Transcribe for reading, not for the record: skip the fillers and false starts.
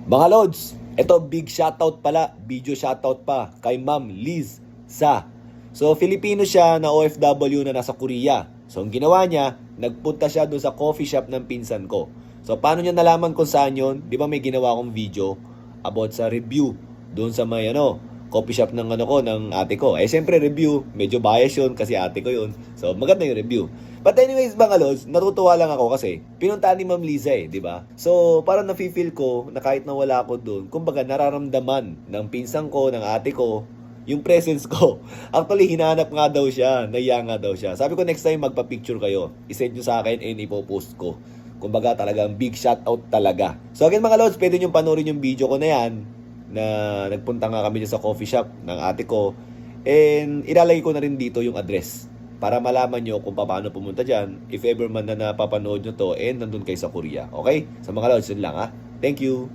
Mga Lods, ito big shoutout pala, video shoutout pa kay Ma'am Liz Sa. So, Filipino siya na OFW na nasa Korea. So, ang ginawa niya, nagpunta siya doon sa coffee shop ng pinsan ko. So, paano niya nalaman kung saan yun? Di ba may ginawa akong video about sa review doon sa may coffee shop ng ng ate ko. Eh, siyempre review, medyo bias yun kasi ate ko yun. So, maganda yung review. But anyways, mga lods, natutuwa lang ako kasi pinuntahan ni Ma'am Liza di ba? So, parang nafe-feel ko na kahit na wala ako doon, kumbaga nararamdaman ng pinsan ko, ng ate ko, yung presence ko. Actually, hinahanap nga daw siya, naiya nga daw siya. Sabi ko next time magpa-picture kayo, isend nyo sa akin and ipopost ko. Kumbaga talagang big shoutout talaga. So again mga lods, pwede nyo panoorin yung video ko na yan na nagpunta nga kami sa coffee shop ng ate ko. And ilalagay ko na rin dito yung address para malaman nyo kung paano pumunta dyan if ever man na napapanood nyo to and nandun kayo sa Korea. Okay? Sa mga lods, yun lang ha. Thank you!